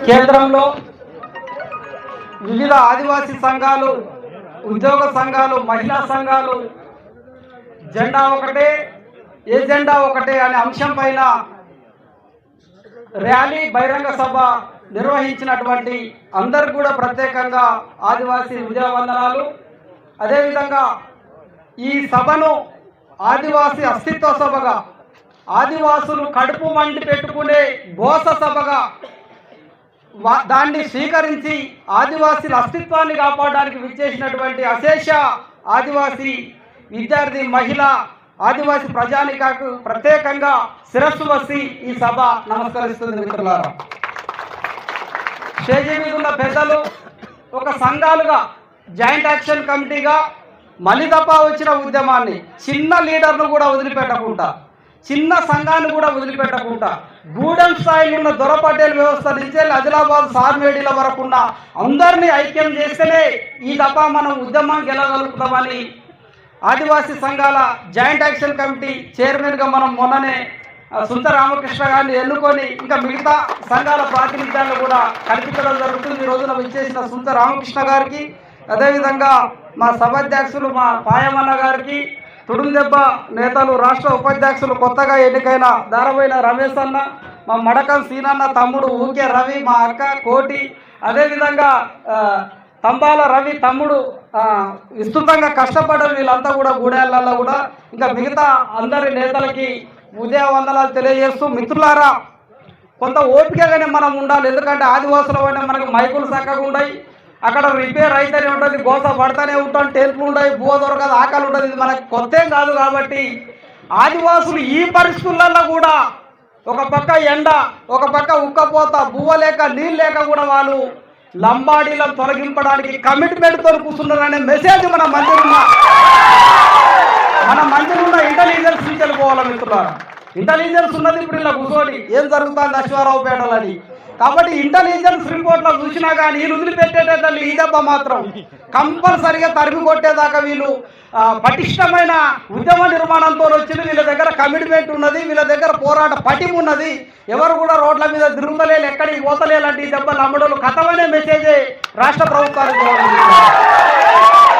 కేంద్రంలో వివిధ ఆదివాసీ సంఘాలు, ఉద్యోగ సంఘాలు, మహిళా సంఘాలు జెండా ఒకటే ఏజెండా ఒకటే అనే అంశం పైన ర్యాలీ బహిరంగ సభ నిర్వహించినటువంటి అందరు కూడా ప్రత్యేకంగా ఆదివాసీ ఉదయవందనాలు. అదేవిధంగా ఈ సభను ఆదివాసీ అస్తిత్వ సభగా, ఆదివాసులు కడుపు మండి పెట్టుకునే గోస సభగా దాన్ని స్వీకరించి ఆదివాసీల అస్తిత్వాన్ని కాపాడడానికి విచ్చేసినటువంటి అశేష ఆదివాసీ విద్యార్థి, మహిళ, ఆదివాసీ ప్రజానికకు ప్రత్యేకంగా శిరస్సు వసి ఈ సభ నమస్కరిస్తుంది. మిత్రులారా, స్టేజీ మీద ఉన్న పెద్దలు ఒక సంఘాలుగా, జాయింట్ యాక్షన్ కమిటీగా మళ్ళీ తప్ప వచ్చిన ఉద్యమాన్ని చిన్న లీడర్ను కూడా వదిలిపెట్టకుండా, చిన్న సంఘాన్ని కూడా వదిలిపెట్టకుండా, గూడెం స్థాయిలో ఉన్న దొరపటేల్ వ్యవస్థ నుంచి ఆదిలాబాద్ సార్మేడీల వరకున్న అందరినీ ఐక్యం చేస్తేనే ఈ దఫా మనం ఉద్యమం గెలగలుగుతామని ఆదివాసీ సంఘాల జాయింట్ యాక్షన్ కమిటీ చైర్మన్గా మనం మొన్ననే సుంత రామకృష్ణ గారిని ఎన్నుకొని ఇంకా మిగతా సంఘాల ప్రాతినిధ్యాన్ని కూడా కల్పించడం జరుగుతుంది. ఈ రోజున విచ్చేసిన సుంత రామకృష్ణ గారికి, అదేవిధంగా మా సభాధ్యక్షులు మా పాయమన్న గారికి, తుడుందెబ్బ నేతలు రాష్ట్ర ఉపాధ్యక్షులు కొత్తగా ఎన్నికైన దారబోయిన రమేష్ అన్న, మా మడకం సీనన్న తమ్ముడు ఊకే రవి, మా అక్క కోటి, అదేవిధంగా తంబాల రవి తమ్ముడు విస్తృతంగా కష్టపడ్డారు. వీళ్ళంతా కూడా గూడెళ్ళల్లో కూడా ఇంకా మిగతా అందరి నేతలకి ఉదయ వందనాలు తెలియజేస్తూ, మిత్రులారా కొంత ఓపికగానే మనం ఉండాలి. ఎందుకంటే ఆదివాసుల అంటే మనకు మైకులు చక్కగా ఉన్నాయి, అక్కడ రిపేర్ అయితేనే ఉంటుంది, గోస పడతానే ఉంటాం, టెంట్లు ఉంటాయి, బువ దొరకదు, ఆకలి ఉంటుంది. ఇది మనకు కొత్త కాదు. కాబట్టి ఆదివాసులు ఈ పరిస్థితులలో కూడా ఒక పక్క ఎండ, ఒక పక్క ఉక్కపోత, బువ్వ లేక నీళ్ళు లేక కూడా వాళ్ళు లంబాడీలను తొలగింపడానికి కమిట్మెంట్తో కూర్చున్నారనే మెసేజ్ మన మందిరున్న ఇంటెలిజెన్స్ నుంచి వెళ్ళిపోవాలి. మిత్రులారా, ఇంటెలిజెన్స్ ఉన్నది ఇప్పుడు ఇలా కూర్చొని ఏం జరుగుతుంది అశ్వారావుపేటలని. కాబట్టి ఇంటెలిజెన్స్ రిపోర్ట్లో చూసినా కానీ వీళ్ళు వదిలిపెట్టేటట్లు ఈ దెబ్బ మాత్రం కంపల్సరిగా తరిమి కొట్టేదాకా వీళ్ళు పటిష్టమైన ఉద్యమ నిర్మాణంతో వచ్చింది. వీళ్ళ దగ్గర కమిట్మెంట్ ఉన్నది, వీళ్ళ దగ్గర పోరాట పటిమ ఉన్నది. ఎవరు కూడా రోడ్ల మీద తిరుగుతలేరు, ఎక్కడికి పోతలేలంటే ఈ దెబ్బ నమ్మడలు కథమనే మెసేజే రాష్ట్ర ప్రభుత్వానికి.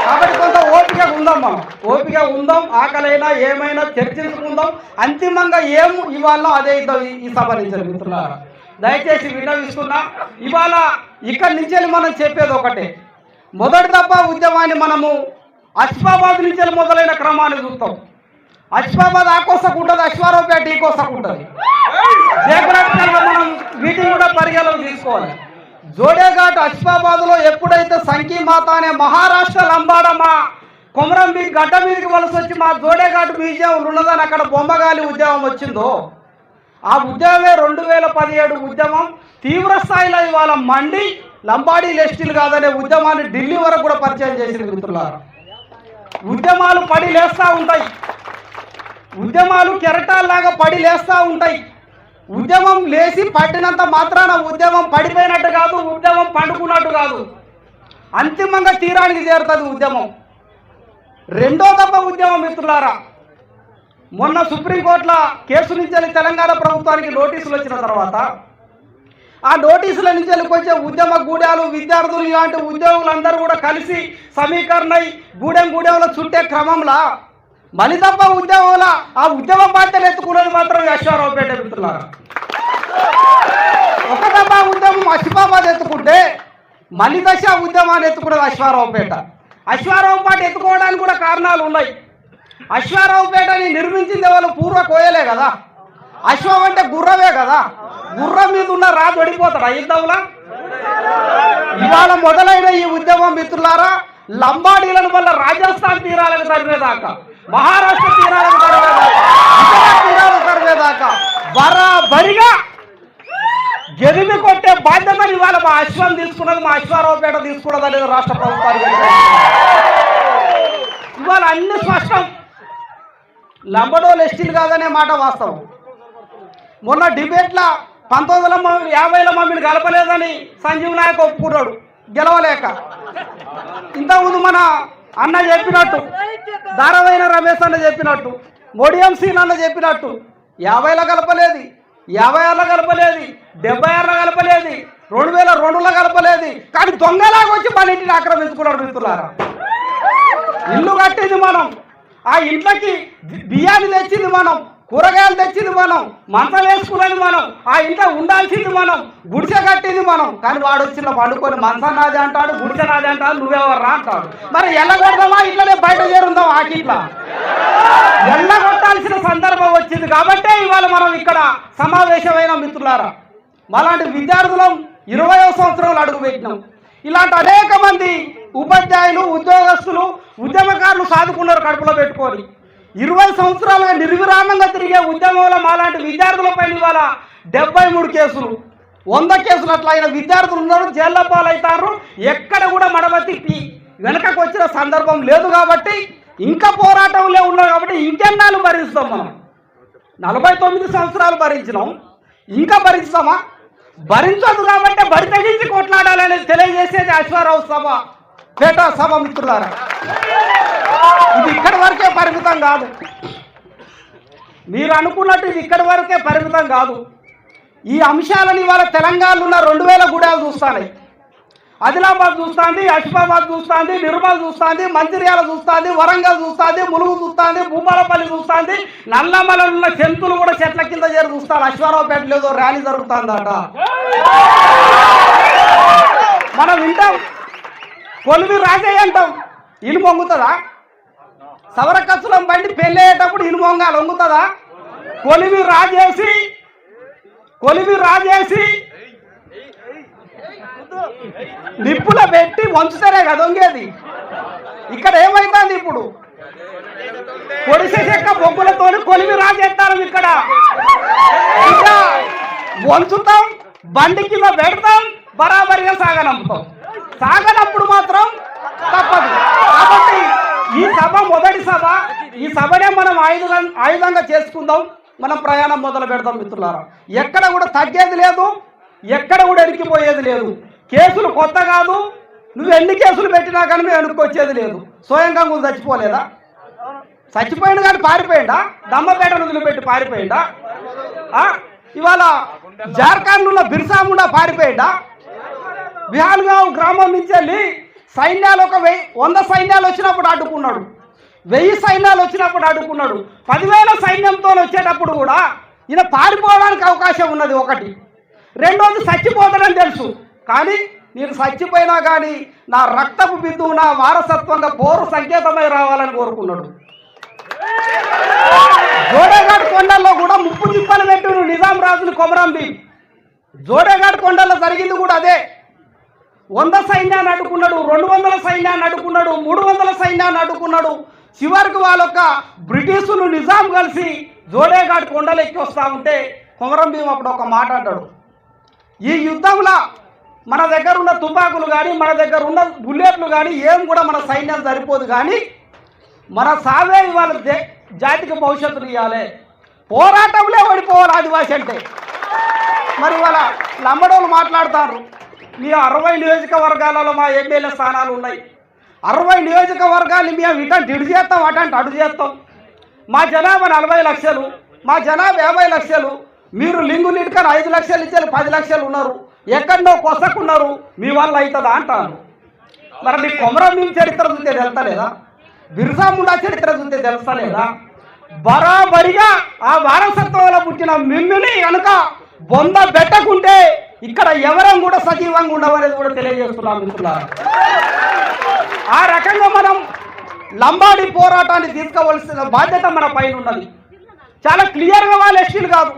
కాబట్టి కొంత ఓపిక ఉందాం, మనం ఓపిక ఉందాం, ఆకలైనా ఏమైనా చర్చించుకుందాం. అంతిమంగా ఏం ఇవాళ అదే ఇద్దాం ఈ సభ నుంచి. మిత్రులారా, దయచేసి విన్నవిస్తున్నా, ఇవాళ ఇక్కడి నుంచి మనం చెప్పేది ఒకటే. మొదటి తప్ప ఉద్యమాన్ని మనము అశ్వాబాద్ నుంచి మొదలైన క్రమాన్ని చూస్తాం. అశ్వాబాద్ ఆ కోసకుంటుంది, అశ్వారావుపేట ఈ కోసకుంటుంది. జాగ్రత్తగా మనం వీటిని కూడా పరిగణలోకి తీసుకోవాలి. జోడేఘాట్ అశ్వాబాద్లో ఎప్పుడైతే సంకీమాత అనే మహారాష్ట్ర లంబాడమ్మ కొమరం గడ్డ మీదకి వలస వచ్చి మా జోడేఘాట్ మ్యూజియం ఉన్నదని అక్కడ బొమ్మగాలి ఉద్యమం వచ్చిందో, ఆ ఉద్యమమే 2017 ఉద్యమం తీవ్ర స్థాయిలో ఇవాళ మండి లంబాడీ లెస్టీలు కాదనే ఉద్యమాన్ని ఢిల్లీ వరకు కూడా పరిచయం చేసింది. మిత్రులారా, ఉద్యమాలు పడి లేస్తూ ఉంటాయి, ఉద్యమాలు కెరటాల్లాగా పడి లేస్తూ ఉంటాయి. ఉద్యమం లేచి పట్టినంత మాత్రాన ఉద్యమం పడిపోయినట్టు కాదు, ఉద్యమం పండుకున్నట్టు కాదు, అంతిమంగా తీరానికి చేరుతుంది ఉద్యమం. రెండో దఫా ఉద్యమం మిత్రులారా, మొన్న సుప్రీంకోర్టులో కేసు నుంచి తెలంగాణ ప్రభుత్వానికి నోటీసులు వచ్చిన తర్వాత ఆ నోటీసుల నుంచి వెళ్ళిపోయే ఉద్యమ గూడాలు, విద్యార్థులు, ఇలాంటి ఉద్యోగులందరూ కూడా కలిసి సమీకరణ గూడెంలో చుట్టే క్రమంలో మళ్ళీ తప్ప ఉద్యమంలో ఆ ఉద్యమ బాధ్యతలు ఎత్తుకున్నది మాత్రం అశ్వారావుపేట. మిత్రులారా, ఒక దఫా ఉద్యమం అసిఫాబాద్ ఎత్తుకుంటే మళ్ళీ దశ ఉద్యమాన్ని ఎత్తుకున్నది అశ్వారావుపేట. అశ్వారావుపేట ఎత్తుకోవడానికి కూడా కారణాలు ఉన్నాయి. అశ్వారావుపేటని నిర్మించింది వాళ్ళు పూర్వ కోయలే కదా, అశ్వం అంటే గుర్రమే కదా, గుర్రం మీద ఉన్న రాజు ఓడిపోతాడు యుద్ధంలో. ఇవాళ మొదలైన ఈ ఉద్యమం మిత్రులారా, లంబాడీలను వల్ల రాజస్థాన్ తీరాలకు తరిమేదాకా, మహారాష్ట్ర తీరాలకు తరిమేదాకా, గుజరాత్ తీరాలకు తరిమేదాకా బరాబరిగా గెలిమి కొట్టే బాధ్యతను ఇవాళ మా అశ్వం తీసుకున్నది, మా అశ్వారావుపేట తీసుకున్నది అనేది రాష్ట్ర ప్రభుత్వానికి. ఇవాళ అన్ని స్పష్టం, లంబడోలు ఎస్టీలు కాదనే మాట వాస్తవం. మొన్న డిబేట్లో 1950లో మమ్మల్ని కలపలేదని సంజీవ్ నాయక్ ఒప్పుకున్నాడు గెలవలేక. ఇంతకుముందు మన అన్న చెప్పినట్టు, దారవైన రమేష్ అన్న చెప్పినట్టు మోడియం సీన్ అన్న చెప్పినట్టు 50లో కలపలేదు, 56లో కలపలేదు, 76లో కలపలేదు, 2002లో కలపలేదు. కానీ దొంగలాగా వచ్చి మన ఇంటిని ఆక్రమించుకున్నాడు మిత్రులారా. ఇల్లు కట్టింది మనం, ఆ ఇంట్లోకి బియ్యాన్ని తెచ్చింది మనం, కూరగాయలు తెచ్చింది మనం, మంచం వేసుకున్నది మనం, ఆ ఇంట్లో ఉండాల్సింది మనం, గుడిసె కట్టింది మనం. కానీ వాడు వచ్చిన పండుకొని మంచం నాది అంటాడు, గుడిసె నాది అంటాడు, నువ్వెవర్రా అంటాడు. మరి ఎల్లగొడదామా ఇట్లనే బయట చేరుందాం ఆకిట్లా? ఎల్లగొట్టాల్సిన సందర్భం వచ్చింది కాబట్టే ఇవాళ మనం ఇక్కడ సమావేశమైన మిత్రులారా. అలాంటి విద్యార్థులం 20వ సంవత్సరంలో అడుగుపెట్టినాం. ఇలాంటి అనేక మంది ఉపాధ్యాయులు, ఉద్యోగస్తులు, ఉద్యమకారులు సాదుకున్నారు కడుపులో పెట్టుకొని. 20 సంవత్సరాలుగా నిర్విరామంగా తిరిగే ఉద్యమంలో మాలాంటి విద్యార్థులపై ఇవాళ 73 కేసులు, 100 కేసులు అట్లా అయిన విద్యార్థులు ఉన్నారు, జైళ్ళ పాలవుతారు. ఎక్కడ కూడా మడబతికి వెనకకు వచ్చిన సందర్భం లేదు కాబట్టి, ఇంకా పోరాటంలో ఉన్నాం కాబట్టి ఇంకెన్నాళ్ళు భరిస్తాం మనం? 49 సంవత్సరాలు భరించినాం, ఇంకా భరిస్తామా? భరించదు కాబట్టి బరి తగ్గించి కొట్లాడాలనేది తెలియజేసేది అశ్వారావు సభ, పేట సభ మిత్రులారా. ఇది ఇక్కడి వరకే పరిమితం కాదు, మీరు అనుకున్నట్టు ఇది ఇక్కడి వరకే పరిమితం కాదు. ఈ అంశాలని ఇవాళ తెలంగాణలో ఉన్న 2000 గూడాలు చూస్తాయి, ఆదిలాబాద్ చూస్తుంది, అసిఫాబాద్ చూస్తుంది, నిర్మల్ చూస్తుంది, మంచిర్యాల చూస్తుంది, వరంగల్ చూస్తుంది, ములుగు చూస్తుంది, భూపాలపల్లి చూస్తుంది, నల్లమలలో ఉన్న చెంతులు కూడా చెట్ల కింద చేరి చూస్తారు. అశ్వారావుపేటలో ఏదో ర్యాలీ జరుగుతుందట. మనం వింటాం, కొలిమి రాజయ్య అంటాం, ఇనుము వంగుతుందా? సవరకచ్చులం బండి పెళ్ళి అయ్యేటప్పుడు ఇనుము వంగాలి, వంగుతుందా? కొలిమి రాజేసి నిప్పులో పెట్టి వంచుతారే కదా వంగేది. ఇక్కడ ఏమైతుంది ఇప్పుడు? పొడిసే చెక్క బొగ్గులతో కొలిమి రాజేస్తారు. ఇక్కడ వంచుతాం, బండి కింద పెడతాం, బరాబరిగా సాగనంపుతాం. సాగనప్పుడు మాత్రం తప్పదు. కాబట్టి ఈ సభ మొదటి సభ, ఈ సభనే మనం ఆయుధంగా చేసుకుందాం, మనం ప్రయాణం మొదలు పెడదాం మిత్రులారా. ఎక్కడ కూడా తగ్గేది లేదు, ఎక్కడ కూడా ఎనికిపోయేది లేదు. కేసులు కొత్త కాదు, నువ్వు ఎన్ని కేసులు పెట్టినా కానీ మేము వెనుక్కొచ్చేది లేదు. స్వయంగా నువ్వు చచ్చిపోలేదా? చచ్చిపోయిండు కానీ పారిపోయిందా? దమ్మపేటను వదిలిపెట్టి పారిపోయిందా? ఇవాళ జార్ఖండ్ ఉన్న బిర్సా ముండా పారిపోయిందా? బిహాల్గావ్ గ్రామం నుంచి వెళ్ళి సైన్యాలు ఒక 100 సైన్యాలు వచ్చినప్పుడు అడ్డుకున్నాడు, 1000 సైన్యాలు వచ్చినప్పుడు అడ్డుకున్నాడు, 10,000 సైన్యంతో వచ్చేటప్పుడు కూడా ఈయన పారిపోవడానికి అవకాశం ఉన్నది. ఒకటి. రెండోది, చచ్చిపోతాడని తెలుసు, కానీ నేను చచ్చిపోయినా కానీ నా రక్తపు బిందువు నా వారసత్వంగా పోరు సంకేతమై రావాలని కోరుకున్నాడు. జోడేఘాట్ కొండల్లో కూడా ముప్పు తిప్పలు పెట్టు నిజాం రాజులు కొమరంబి. జోడేఘాట్ కొండల్లో జరిగింది కూడా అదే. 100 సైన్యాన్ని అడ్డుకున్నాడు, 200 సైన్యాన్ని అడ్డుకున్నాడు, 300 సైన్యాన్ని అడ్డుకున్నాడు. చివరికి వాళ్ళొక్క బ్రిటిషులు నిజాం కలిసి జోడేఘాట్ కొండలు ఎక్కి వస్తూ ఉంటే కొమరం భీం అప్పుడు ఒక మాట అంటాడు, ఈ యుద్ధంలో మన దగ్గర ఉన్న తుపాకులు కానీ, మన దగ్గర ఉన్న బుల్లెట్లు కానీ ఏం కూడా మన సైన్యం సరిపోదు, కానీ మన సావే ఇవాళ జాతికి భవిష్యత్తును ఇవ్వాలి, పోరాటంలో ఓడిపోవాలి ఆదివాసి అంటే. మరి ఇవాళ లంబడోళ్ళు మాట్లాడతారు, మీ 60 నియోజకవర్గాలలో మా ఎమ్మెల్యే స్థానాలు ఉన్నాయి, 60 నియోజకవర్గాలు మేము ఇటు చేస్తాం, అటు చేస్తాం, మా జనాభా 40 లక్షలు, మా జనాభా 50 లక్షలు, మీరు లింగు నిట్టుకొని 5 లక్షలు ఇచ్చారు, 10 లక్షలు ఉన్నారు, ఎక్కడో కొసకున్నారు, మీ వల్ల అవుతుందా అంటారు. మరి మీ కొమరం భీం చరిత్ర చూస్తే తెలుస్తలేదా? బిర్సా ముండా చరిత్ర చూస్తే తెలుస్తలేదా? బరాబరిగా ఆ వారసత్వంలో పుట్టిన మిమ్ముని కనుక బొంద పెట్టకుంటే ఇక్కడ ఎవరం కూడా సజీవంగా ఉండవనేది కూడా తెలియజేస్తున్నాం మిత్రులారా. ఆ రకంగా మనం లంబాడి పోరాటాన్ని తీసుకోవాల్సిన బాధ్యత మన పైన ఉన్నది. చాలా క్లియర్గా వాళ్ళు ఎస్టీలు కాదు,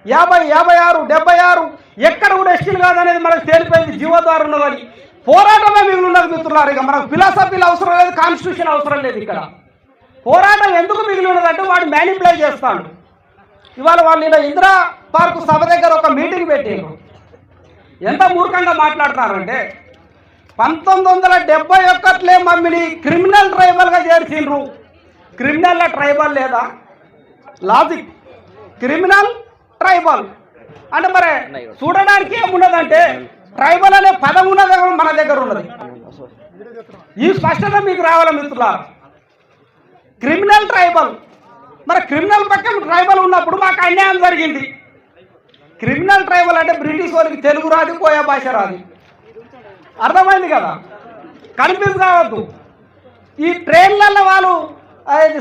50, 56, 76 ఎక్కడ కూడా ఎస్టీలు కాదు అనేది మనకు తేలిపోయింది. జీవోద్వారం ఉన్నదని పోరాటమే మిగిలి ఉన్నది మిత్రులారు. ఇక మనకు ఫిలాసఫీలు అవసరం లేదు, కాన్స్టిట్యూషన్ అవసరం లేదు. ఇక్కడ పోరాటం ఎందుకు మిగిలి ఉన్నదంటే వాడు మ్యానిపులేట్ చేస్తాడు. ఇవాళ వాళ్ళు ఇలా ఇందిరా పార్కు సభ దగ్గర ఒక మీటింగ్ పెట్టారు. ఎంత మూర్ఖంగా మాట్లాడుతున్నారంటే 1971 మమ్మల్ని క్రిమినల్ ట్రైబల్గా చేర్చిండ్రు. క్రిమినల్ ట్రైబల్ లేదా? లాజిక్. క్రిమినల్ ట్రైబల్ అంటే మరి చూడడానికి ఏమున్నదంటే ట్రైబల్ అనే పదం ఉన్నది మన దగ్గర ఉన్నది. ఈ స్పష్టత మీకు రావాల మిత్రులారా. క్రిమినల్ ట్రైబల్ మరి క్రిమినల్ పక్కన ట్రైబల్ ఉన్నప్పుడు మాకు అన్యాయం జరిగింది. క్రిమినల్ ట్రైబల్ అంటే బ్రిటిష్ వాళ్ళకి తెలుగు రాదు, కోయా భాష రాదు. అర్థమైంది కదా, కన్ఫ్యూజ్ కావద్దు. ఈ ట్రైన్లలో వాళ్ళు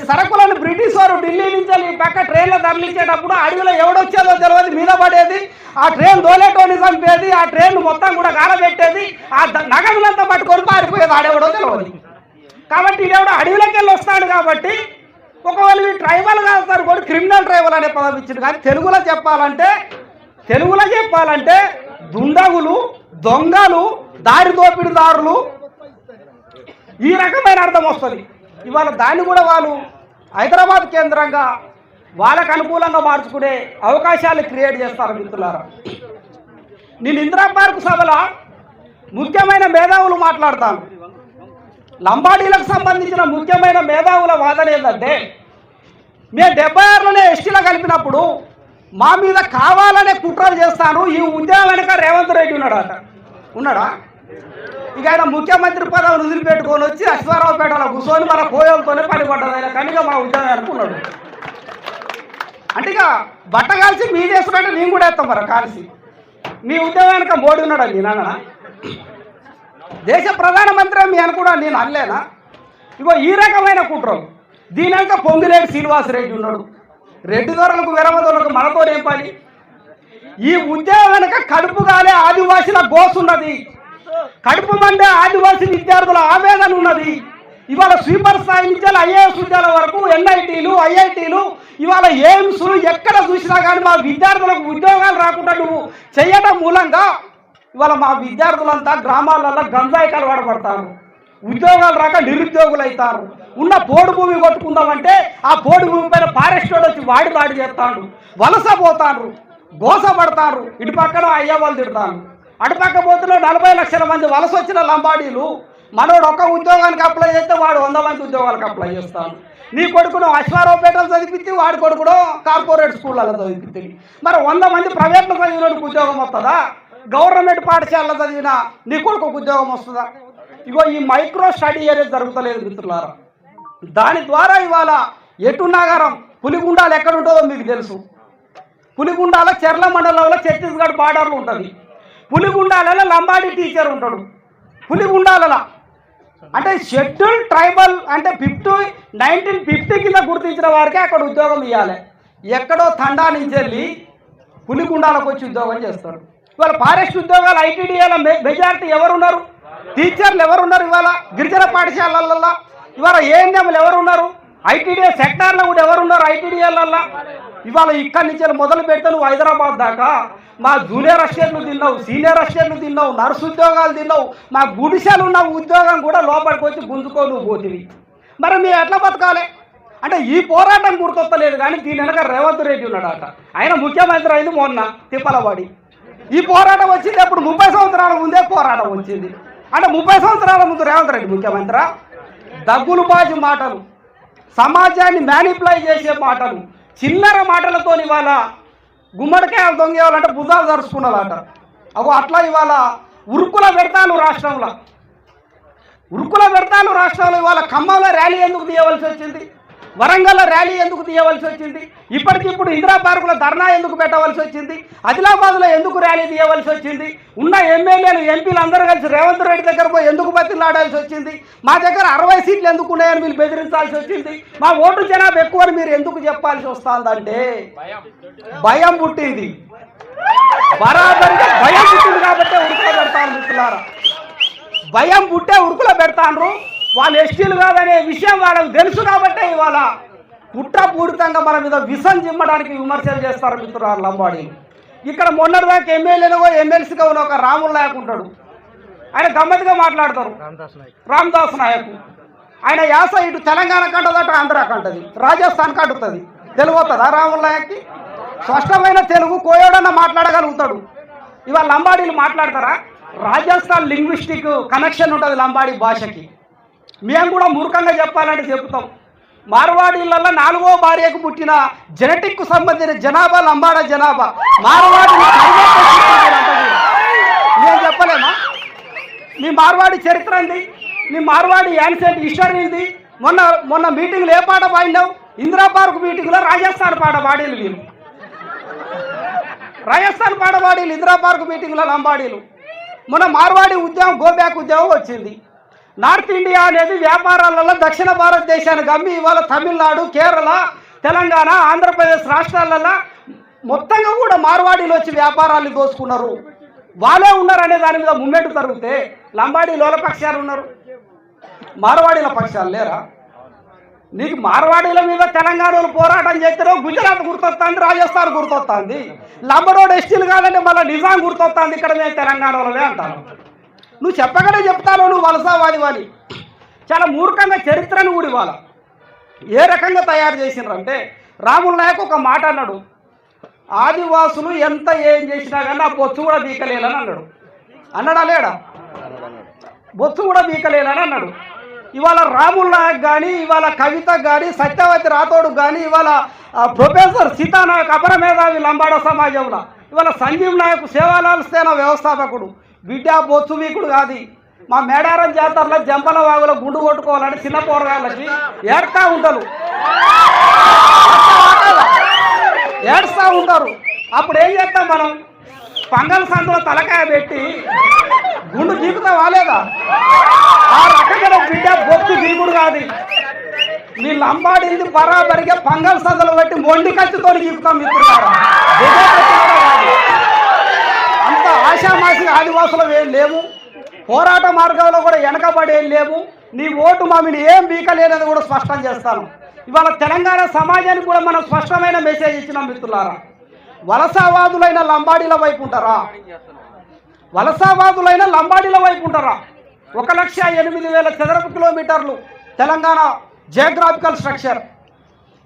సరుకులను బ్రిటిష్ వారు ఢిల్లీ నుంచి ఈ పక్క ట్రైన్లో తరలించేటప్పుడు అడవిలో ఎవడొచ్చేదో తెలియదు, మీద పడేది, ఆ ట్రైన్ దోలేటోని చంపేది, ఆ ట్రైన్ మొత్తం కూడా కాలబెట్టేది, ఆ నగదులంతా పట్టుకొని పారిపోయేది, ఆడెవడో తెలియదు. కాబట్టి ఇదేవిడ అడవిలోకి వెళ్ళి వస్తాడు. కాబట్టి ఒకవేళ ఈ ట్రైబల్ కాదు కూడా క్రిమినల్ ట్రైబల్ అనే పదం ఇచ్చింది. కానీ తెలుగులో చెప్పాలంటే దుండగులు, దొంగలు, దారి దోపిడిదారులు, ఈ రకమైన అర్థం వస్తుంది. ఇవాళ దాన్ని కూడా వాళ్ళు హైదరాబాద్ కేంద్రంగా వాళ్ళకు అనుకూలంగా మార్చుకునే అవకాశాలు క్రియేట్ చేస్తారు. మిత్రులారా, నేను ఇందిరా పార్క్ సభలో ముఖ్యమైన మేధావులు మాట్లాడతాను. లంబాడీలకు సంబంధించిన ముఖ్యమైన మేధావుల వాదన ఏంటంటే, మేము 76లోనే ఎస్టీలో కలిపినప్పుడు మా మీద కావాలనే కుట్రలు చేస్తాను, ఈ ఉద్యమం వెనుక రేవంత్ రెడ్డి ఉన్నాడా? ఇక ఆయన ముఖ్యమంత్రి పదవిని వదిలిపెట్టుకొని వచ్చి అశ్వారావుపేటలో కూర్చొని మన కోయలతోనే పనిపడ్డది. ఆయన కనుక మా ఉద్యమం అనుకున్నాడు. అంటే ఇక బట్ట కాల్చి మీ దేశంటే నేను కూడా వేస్తాం మరి కాల్చి. మీ ఉద్యమం వెనుక మోడీ ఉన్నాడు నాన్న, దేశ ప్రధానమంత్రి మీ అనుకున్నా నేను అనలేనా? ఇగో ఈ రకమైన కుట్రలు. దీని వెనుక పొంగిలేటి శ్రీనివాసరెడ్డి ఉన్నాడు. రెడ్డి దొరలకు వీరమదొరకు మనతో ఏం పని? ఈ ఉద్యమం వెనుక కడుపు కాలే ఆదివాసీల గోసు ఉన్నది, కడుపు మండే ఆదివాసీ విద్యార్థుల ఆవేదన ఉన్నది. ఇవాళ స్వీపర్ స్థాయి నుంచి ఐఏఎస్ ఉద్యోగాల వరకు ఎన్ఐటీలు, ఐఐటీలు, ఇవాళ ఎయిమ్స్లు ఎక్కడ చూసినా కానీ మా విద్యార్థులకు ఉద్యోగాలు రాకుండా నువ్వు చేయడం మూలంగా ఇవాళ మా విద్యార్థులంతా గ్రామాలలో గంజాయి కలవాడు పడతారు, ఉద్యోగాలు రాక నిరుద్యోగులు అవుతారు. ఉన్న పోడు భూమి కొట్టుకుందామంటే ఆ పోడు భూమి పైన ఫారెస్ట్ వచ్చి వాడి చేస్తాడు, వలస పోతారు, గోస పడతారు. ఇటు పక్కన అయ్యే వాళ్ళు తిడతారు. అటుపక్క పోతున్న 40 లక్షల మంది వలస వచ్చిన లంబాడీలు మనోడు ఒక్క ఉద్యోగానికి అప్లై చేస్తే వాడు 100 మంది ఉద్యోగాలకు అప్లై చేస్తాడు. నీ కొడుకును అశ్వారావుపేటలు చదివించి వాడి కొడుకును కార్పొరేట్ స్కూళ్ళలో చదివించి మరి 100 మంది ప్రైవేట్లో చదివినోడికి ఉద్యోగం వస్తుందా? గవర్నమెంట్ పాఠశాలలో చదివిన నీ కొడుకు ఉద్యోగం వస్తుందా? ఇగో ఈ మైక్రో స్టడీ అనేది జరుగుతలేదు మిత్రులారా. దాని ద్వారా ఇవాళ ఎటునాగరం పులిగుండాలు ఎక్కడ ఉంటుందో మీకు తెలుసు. పులిగుండాల చెర్ల మండలంలో ఛత్తీస్గఢ్ బార్డర్లు ఉంటుంది. పులిగుండాలలో లంబాడీ టీచర్ ఉంటాడు. పులిగుండాల అంటే షెడ్యూల్ ట్రైబల్ అంటే 1950 కింద గుర్తించిన వారికి అక్కడ ఉద్యోగం ఇవ్వాలి. ఎక్కడో తండా నుంచి వెళ్ళి పులిగుండాలకు వచ్చి ఉద్యోగం చేస్తారు. ఇవాళ ఫారెస్ట్ ఉద్యోగాలు ఐటీడీఏల మెజారిటీ ఎవరున్నారు? టీచర్లు ఎవరున్నారు? ఇవాళ గిరిజన పాఠశాలలలో ఇవాళ ఏఎన్ఎంలు ఎవరున్నారు? ఐటీడీఏ సెక్టార్లో కూడా ఎవరున్నారు? ఐటీడీఏలల్లో ఇవాళ ఇక్కడి నుంచి మొదలు పెడితే నువ్వు హైదరాబాద్ దాకా మా జూనియర్ అసిస్టెంట్లు తిన్నావు, సీనియర్ అసిస్టెంట్లు తిన్నావు, నర్సు ఉద్యోగాలు తిన్నావు, మా గుడిసెలు ఉన్న ఉద్యోగం కూడా లోపలికి వచ్చి గుంజుకో నువ్వు పోతివి. మరి మేము ఎట్లా బతకాలి? అంటే ఈ పోరాటం గుర్తొస్తలేదు. కానీ దీని వెనక రేవంత్ రెడ్డి ఉన్నాడట. ఆయన ముఖ్యమంత్రి అయింది మొన్న తిప్పలవాడి. ఈ పోరాటం వచ్చింది అప్పుడు 30 సంవత్సరాల ముందే పోరాటం వచ్చింది. అంటే 30 సంవత్సరాల ముందు రేవంత్ రెడ్డి ముఖ్యమంత్రి. దగ్గులు బాజు మాటలు, సమాజాన్ని మ్యానిపులై చేసే మాటలు, చిల్లర మాటలతో ఇవాళ గుమ్మడికాయలు దొంగేవాళ్ళంటే భుజాలు జరుచుకున్నారట. అగో అట్లా ఇవాళ ఉరుకుల పెడతాను రాష్ట్రంలో, ఇవాళ ఖమ్మంలో ర్యాలీ ఎందుకు తీయవలసి వచ్చింది? వరంగల్లో ర్యాలీ ఎందుకు తీయవలసి వచ్చింది? ఇప్పటికిప్పుడు ఇందిరా పార్కులో ధర్నా ఎందుకు పెట్టవలసి వచ్చింది? ఆదిలాబాద్లో ఎందుకు ర్యాలీ తీయవలసి వచ్చింది? ఉన్న ఎమ్మెల్యేలు, ఎంపీలు అందరూ కలిసి రేవంత్ రెడ్డి దగ్గర పోయి ఎందుకు బతిలాడాల్సి వచ్చింది? మా దగ్గర 60 సీట్లు ఎందుకు ఉన్నాయని మీరు బెదిరించాల్సి వచ్చింది? మా ఓటు జనాభా ఎక్కువని మీరు ఎందుకు చెప్పాల్సి వస్తుందంటే భయం పుట్టింది. బరాబరిగా భయం పుట్టింది కాబట్టి ఉరుకులో పెడతాను మిత్రులారా. భయం పుట్టే ఉరుకులో పెడతాను. వాళ్ళు ఎస్టీలు కాదనే విషయం వాళ్ళకు తెలుసు కాబట్టి ఇవాళ కుట్రపూరితంగా మన మీద విషం చిమ్మడానికి విమర్శలు చేస్తారు మిత్రులారా లంబాడీలు. ఇక్కడ మొన్నటిదాకా ఎమ్మెల్యేలుగా ఎమ్మెల్సీగా ఉన్న ఒక రాముల్ నాయక్ ఉంటాడు. ఆయన గమ్మత్తుగా మాట్లాడతారు. రామదాస్ నాయక్ ఆయన యాస ఇటు తెలంగాణ కంటదట, ఆంధ్ర కంటది, రాజస్థాన్ కంటుతుంది. తెలుగు వస్తుందా రాముల్ నాయక్కి? స్పష్టమైన తెలుగు కోయోడన్న మాట్లాడగలుగుతాడు. ఇవాళ లంబాడీలు మాట్లాడతారా? రాజస్థాన్ లింగ్విస్టిక్ కనెక్షన్ ఉంటుంది లంబాడీ భాషకి. మేము కూడా మూర్ఖంగా చెప్పాలంటే చెప్తాం. మార్వాడీలలో 4వ భార్యకు పుట్టిన జెనెటిక్ సంబంధించిన జనాభా లంబాడ జనాభా. మార్వాడి మేము చెప్పలేమా? మీ మార్వాడి చరిత్ర ఏంది? మీ మార్వాడి యాన్సెంట్ హిస్టరీ ఏంది? మొన్న మీటింగ్లో ఏ పాట పాడినావు? ఇందిరా పార్క్ మీటింగ్లో రాజస్థాన్ పాట పాడీలు వీళ్ళు, రాజస్థాన్ పాట పాడీలు ఇందిరా పార్క్ మీటింగ్లో లంబాడీలు. మొన్న మార్వాడి ఉద్యమం గోబ్యాక్ ఉద్యమం వచ్చింది. నార్త్ ఇండియా అనేది వ్యాపారాలలో దక్షిణ భారతదేశానికి అమ్మి ఇవాళ తమిళనాడు, కేరళ, తెలంగాణ, ఆంధ్రప్రదేశ్ రాష్ట్రాలలో మొత్తంగా కూడా మార్వాడీలు వచ్చి వ్యాపారాలు దోచుకున్నారు. వాళ్ళే ఉన్నారు అనే దాని మీద మూమెంట్ జరిగితే లంబాడీల పక్షాలు ఉన్నారు, మార్వాడీల పక్షాలు లేరా? నీకు మార్వాడీల మీద తెలంగాణలో పోరాటం చేస్తారో గుజరాత్ గుర్తొస్తుంది, రాజస్థాన్ గుర్తొస్తుంది. లంబడోడు ఎస్టీలు కాదంటే మళ్ళీ నిజాం గుర్తొస్తుంది. ఇక్కడ మేము తెలంగాణలోనే అంటాను. నువ్వు చెప్పగానే చెప్తాను నువ్వు వలసవాది అని. చాలా మూర్ఖంగా చరిత్రను కూడా ఇవాళ ఏ రకంగా తయారు చేసినారంటే, రాముల నాయక్ ఒక మాట అన్నాడు, ఆదివాసులు ఎంత ఏం చేసినా కానీ ఆ బొచ్చు కూడా బీకలేలని అన్నాడు. అన్నాడా లేడా? బొచ్చు కూడా బీకలేలని అన్నాడు. ఇవాళ రాముల నాయక్ కానీ, ఇవాళ కవిత కానీ, సత్యవతి రాథోడ్ కానీ, ఇవాళ ప్రొఫెసర్ సీతానాయక్ అపరమేధావి లంబాడ సమాజంలో, ఇవాళ సంజీవ్ నాయక్ సేవాలాల్ సేన వ్యవస్థాపకుడు, బిడ్డ బొచ్చు వీకుడు కాదు. మా మేడారం జాతరలో జంపల వాగులో గుండు కొట్టుకోవాలంటే చిన్న పోరగాళ్ళకి ఏడుస్తూ ఉంటారు, ఏడుస్తూ ఉంటారు. అప్పుడు ఏం చేస్తాం మనం? పంగల్ సందులో తలకాయ పెట్టి గుండు గీకుతా వాలేదా? ఆ రకంగా బిడ్డ బొచ్చు గీకుడు కాదు. మీ లంబాడింది బరాబరిగా పంగల్ సందులో పెట్టి మొండి కత్తితో గీకుతాం మిత్రులారా. అంత ఆశామాసి ఆదివాసులు ఏం లేవు, పోరాట మార్గంలో కూడా వెనకబడి ఏం లేవు. నీ ఓటు మామిని ఏం బీకలేదని కూడా స్పష్టం చేస్తాను. ఇవాళ తెలంగాణ సమాజానికి కూడా మనం స్పష్టమైన మెసేజ్ ఇచ్చినాం మిత్రులారా. వలసవాదులైన లంబాడీల వైపు ఉంటారా? వలసవాదులైన లంబాడీల వైపు ఉంటారా? 1,08,000 చదరపు కిలోమీటర్లు తెలంగాణ జియోగ్రాఫికల్ స్ట్రక్చర్,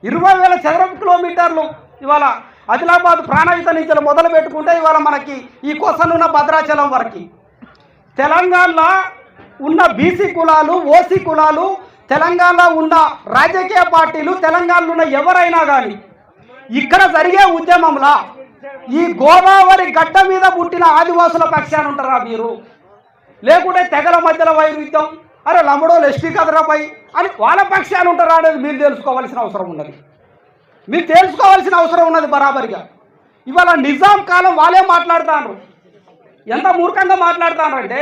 20,000 చదరపు కిలోమీటర్లు. ఇవాళ ఆదిలాబాద్ ప్రాణహిత నుంచి మొదలు పెట్టుకుంటే ఇవాళ మనకి ఈ కొసనున్న భద్రాచలం వరకు తెలంగాణలో ఉన్న బీసీ కులాలు, ఓసీ కులాలు, తెలంగాణలో ఉన్న రాజకీయ పార్టీలు, తెలంగాణలో ఉన్న ఎవరైనా కానీ ఇక్కడ జరిగే ఉద్యమంలో ఈ గోదావరి గడ్డ మీద పుట్టిన ఆదివాసుల పక్షాన ఉంటారా మీరు? లేకుంటే తెగల మధ్యలో వైరుధ్యం, అరే లంబడోలు ఎస్టీ కదరాపై అని వాళ్ళ పక్షాన ఉంటారా అనేది మీరు తెలుసుకోవాల్సిన అవసరం ఉన్నది. మీరు తెలుసుకోవాల్సిన అవసరం ఉన్నది బరాబరిగా. ఇవాళ నిజాం కాలం వాళ్ళే మాట్లాడుతారు. ఎంత మూర్ఖంగా మాట్లాడుతారంటే,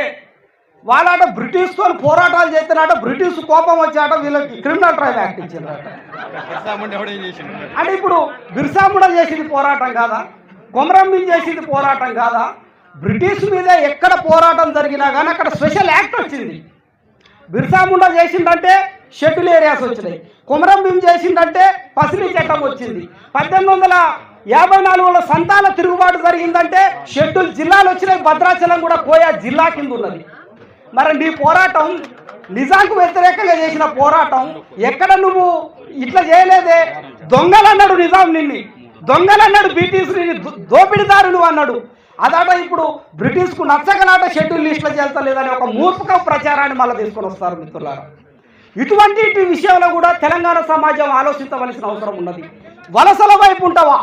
వాళ్ళట బ్రిటిష్తో పోరాటాలు చేస్తున్నట, బ్రిటిష్ కోపం వచ్చాట వీళ్ళకి క్రిమినల్ ట్రయల్ యాక్ట్ ఇచ్చిందట. అంటే ఇప్పుడు బిర్సాముండా చేసింది పోరాటం కాదా? కొమరం భీం చేసింది పోరాటం కాదా? బ్రిటిష్ మీద ఎక్కడ పోరాటం జరిగినా కానీ అక్కడ స్పెషల్ యాక్ట్ వచ్చింది. బిర్సాముండా చేసిందంటే షెడ్యూల్ ఏరియాస్ వచ్చినాయి. కొమరం భీం చేసిందంటే పసిలి చట్టం వచ్చింది. 1854లో సంతాల తిరుగుబాటు జరిగిందంటే షెడ్యూల్ జిల్లాలు వచ్చినాయి. భద్రాచలం కూడా కోయా జిల్లా కింద ఉన్నది. మరి నీ పోరాటం నిజాంకు వ్యతిరేకంగా చేసిన పోరాటం ఎక్కడ నువ్వు ఇట్లా చేయలేదే? దొంగలన్నాడు నిజాం, నిన్ను దొంగలన్నాడు బ్రిటిష్, దోపిడిదారులు అన్నాడు. అదాట ఇప్పుడు బ్రిటిష్కు నచ్చగలాట షెడ్యూల్ లిస్టులో చేస్తలేదని ఒక మూర్ఖ ప్రచారాన్ని మళ్ళీ తీసుకొని వస్తారు మిత్రులారా. ఇటువంటి విషయంలో కూడా తెలంగాణ సమాజం ఆలోచించవలసిన అవసరం ఉన్నది. వలసల వైపు ఉంటావా?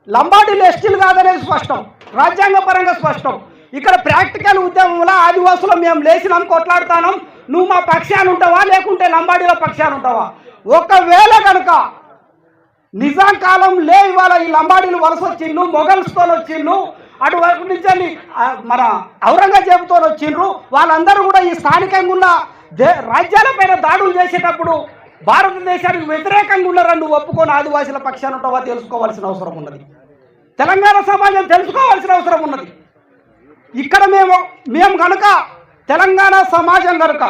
లంబాడీలు ఎస్టీలు కాదనేది స్పష్టం, రాజ్యాంగ పరంగా స్పష్టం. ఇక్కడ ప్రాక్టికల్ ఉద్యమంలో ఆదివాసులు మేము లేచినాం, కొట్లాడుతాం, నువ్వు మా పక్షాన్ని ఉంటావా లేకుంటే లంబాడీల పక్షాన్ని ఉంటావా? ఒకవేళ కనుక నిజాం కాలం లే ఇవాళ ఈ లంబాడీలు వలస వచ్చిండ్రు, మొఘల్స్తో వచ్చిండ్రు, అటువైపు నుంచి మన ఔరంగజేబుతో వచ్చిండ్రు, వాళ్ళందరూ కూడా ఈ స్థానికంగా ఉన్న రాజ్యాలపైన దాడులు చేసేటప్పుడు భారతదేశానికి వ్యతిరేకంగా ఉన్నారని నువ్వు ఒప్పుకొని ఆదివాసుల పక్షాన్ని ఉంటావా తెలుసుకోవాల్సిన అవసరం ఉన్నది. తెలంగాణ సమాజం తెలుసుకోవాల్సిన అవసరం ఉన్నది. ఇక్కడ మేము కనుక తెలంగాణ సమాజం కనుక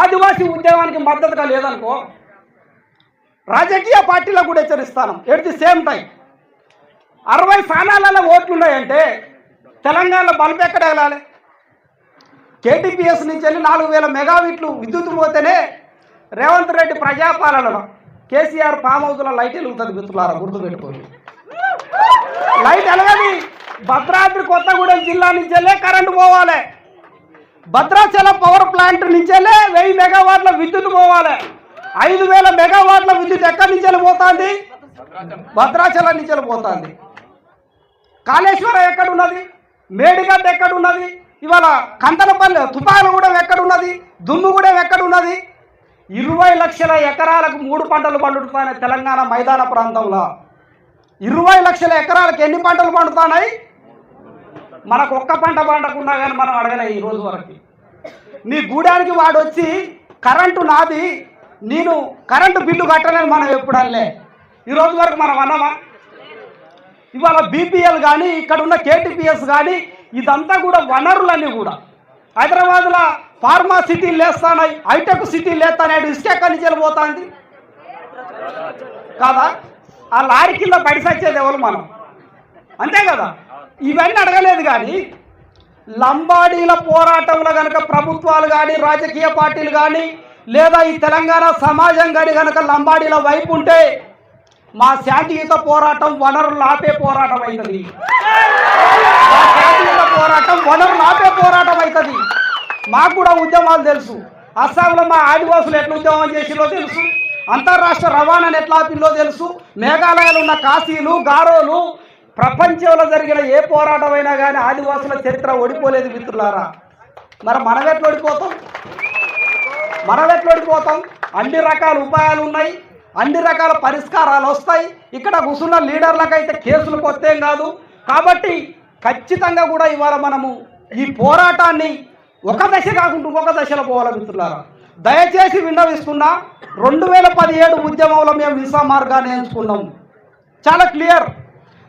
ఆదివాసీ ఉద్యమానికి మద్దతుగా లేదనుకో, రాజకీయ పార్టీలకు కూడా హెచ్చరిస్తాను. ఎట్ ది సేమ్ టైం 60 స్థానాలలో ఓట్లు ఉన్నాయంటే తెలంగాణలో బల్బు ఎక్కడ వెళ్ళాలి? కేటీపీఎస్ నుంచి వెళ్ళి 4,000 మెగావాట్లు విద్యుత్ పోతేనే రేవంత్ రెడ్డి ప్రజాపాలనలో కేసీఆర్ ఫామ్ హౌస్లో లైట్ వెలుగుతుంది మిత్రులారా, గుర్తుపెట్టుకోండి. లైట్ వెలగది. భద్రాద్రి కొత్తగూడెం జిల్లా నుంచి వెళ్ళే కరెంటు పోవాలి, భద్రాచలం పవర్ ప్లాంట్ నుంచి వెళ్ళే 1000 మెగావాట్ల విద్యుత్ పోవాలి. 5,000 మెగావాట్ల విద్యుత్ ఎక్కడి నుంచి వెళ్ళిపోతుంది? భద్రాచలం నుంచి వెళ్ళిపోతుంది. కాళేశ్వరం ఎక్కడున్నది? మేడిగడ్డ ఎక్కడున్నది? ఇవాళ కంతనపల్లి తుపానుగూడెం ఎక్కడున్నది? దుమ్ముగూడెం ఎక్కడున్నది? 20 లక్షల ఎకరాలకు 3 పంటలు పండుతున్నాయి తెలంగాణ మైదాన ప్రాంతంలో. 20 లక్షల ఎకరాలకు ఎన్ని పంటలు పండుతున్నాయి? మనకు ఒక్క పంట పండకున్నా కానీ మనం అడగలే ఈ రోజు వరకు. నీ గూడానికి వాడు వచ్చి కరెంటు నాది, నేను కరెంటు బిల్లు కట్టలేని మనం ఎప్పుడు అనలే. ఈ రోజు వరకు మనం అన్నామా? ఇవాళ బీపీఎల్ కానీ ఇక్కడ ఉన్న కేటీపీఎస్ కానీ ఇదంతా కూడా వనరులన్నీ కూడా హైదరాబాద్లో ఫార్మా సిటీలు లేస్తానాయి, హైటెక్ సిటీలు లేస్తానాడు. ఇసుక ఎక్కడి నుంచి వెళ్ళిపోతుంది కాదా? ఆ లారీ కింద పడి సచ్చేది ఎవరు? మనం అంతే కదా. ఇవన్నీ అడగలేదు. కానీ లంబాడీల పోరాటంలో కనుక ప్రభుత్వాలు కానీ రాజకీయ పార్టీలు కానీ లేదా ఈ తెలంగాణ సమాజం కానీ కనుక లంబాడీల వైపు ఉంటే మా శాంతియుత పోరాటం వనరులు ఆపే పోరాటం అవుతుంది. మా శాంతియుత పోరాటం వనరులు ఆపే పోరాటం అవుతుంది. మాకు కూడా ఉద్యమాలు తెలుసు. అస్సాంలో మా ఆదివాసులు ఎట్లా ఉద్యమం చేసిందో తెలుసు. అంతర్రాష్ట్ర రవాణాను ఎట్లా ఆపిందో తెలుసు. మేఘాలయాలో ఉన్న కాశీలు గారోలు ప్రపంచంలో జరిగిన ఏ పోరాటం అయినా కానీ ఆదివాసుల చరిత్ర ఓడిపోలేదు మిత్రులారా. మరి మనం ఎట్లా ఓడిపోతాం? అన్ని రకాల ఉపాయాలు ఉన్నాయి, అన్ని రకాల పరిష్కారాలు వస్తాయి. ఇక్కడ కూర్చున్న లీడర్లకైతే కేసులు కొత్తేం కాదు. కాబట్టి ఖచ్చితంగా కూడా ఇవాళ మనము ఈ పోరాటాన్ని ఒక దశ కాకుండా ఒక దశలో పోవాలి మిత్రులారా. దయచేసి విన్నవిస్తున్నా, 2017 ఉద్యమంలో మేము వీసా మార్గాన్ని ఎంచుకున్నాం. చాలా క్లియర్.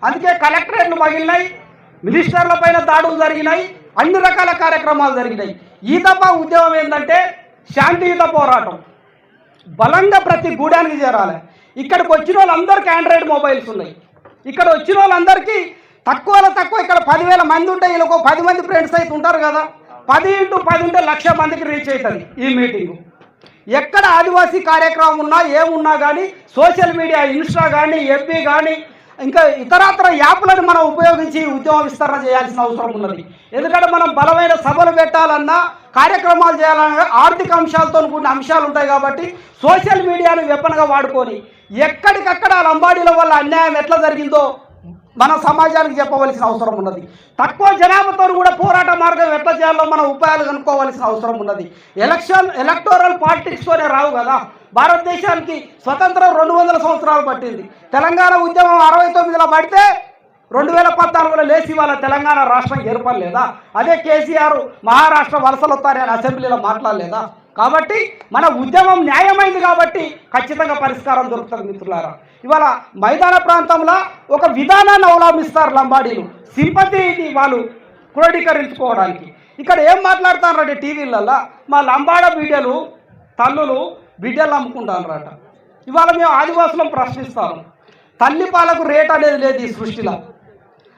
అందుకే కలెక్టరేట్లు పగిలినాయి, మినిస్టర్ల పైన దాడులు జరిగినాయి, అన్ని రకాల కార్యక్రమాలు జరిగినాయి. ఈ దఫా ఉద్యమం ఏంటంటే శాంతియుత పోరాటం. బలంగా ప్రతి గూడానికి చేరాలి. ఇక్కడికి వచ్చిన వాళ్ళందరికీ ఆండ్రాయిడ్ మొబైల్స్ ఉన్నాయి. ఇక్కడ వచ్చిన వాళ్ళందరికీ తక్కువలో తక్కువ ఇక్కడ 10,000 మంది ఉంటే వీళ్ళకు 10 మంది ఫ్రెండ్స్ అయితే ఉంటారు కదా. 10 × 10 ఉంటే 1,00,000 మందికి రీచ్ అవుతుంది ఈ మీటింగు. ఎక్కడ ఆదివాసీ కార్యక్రమం ఉన్నా ఏమున్నా కానీ సోషల్ మీడియా, ఇన్స్టా కానీ, ఎఫ్బీ కానీ ఇంకా ఇతరత్ర యాప్లను మనం ఉపయోగించి ఉద్యమ విస్తరణ చేయాల్సిన అవసరం ఉన్నది. ఎందుకంటే మనం బలమైన సభలు పెట్టాలన్నా, కార్యక్రమాలు చేయాలన్నా ఆర్థిక అంశాలతో కూడిన అంశాలు ఉంటాయి. కాబట్టి సోషల్ మీడియాను వెపన్గా వాడుకొని ఎక్కడికక్కడ లంబాడీల వల్ల అన్యాయం ఎట్లా జరిగిందో మన సమాజానికి చెప్పవలసిన అవసరం ఉన్నది. తక్కువ జనాభాతో కూడా పోరాట మార్గం ఎట్లా చేయాలో మనం ఉపాయాలు కనుక్కోవాల్సిన అవసరం ఉన్నది. ఎలక్టోరల్ పాలిటిక్స్తోనే రావు కదా. భారతదేశానికి స్వతంత్రం 200 సంవత్సరాలు పట్టింది. తెలంగాణ ఉద్యమం 69లో పడితే 2014లో లేచి వాళ్ళ తెలంగాణ రాష్ట్రం ఏర్పడలేదా? అదే కేసీఆర్ మహారాష్ట్ర వలసలు వస్తారని అసెంబ్లీలో మాట్లాడలేదా? కాబట్టి మన ఉద్యమం న్యాయమైంది కాబట్టి ఖచ్చితంగా పరిష్కారం దొరుకుతుంది మిత్రులారా. ఇవాళ మైదాన ప్రాంతంలో ఒక విధానాన్ని అవలంబిస్తారు లంబాడీలు, సింపతిని వాళ్ళు క్రోడీకరించుకోవడానికి. ఇక్కడ ఏం మాట్లాడుతున్నారంటే టీవీలలో మా లంబాడ బిడ్డలు తల్లులు బిడ్డలు అమ్ముకుంటారట. ఇవాళ మేము ఆదివాసులను ప్రశ్నిస్తాము. తల్లి పాలకు రేట్ అనేది లేదు ఈ సృష్టిలో.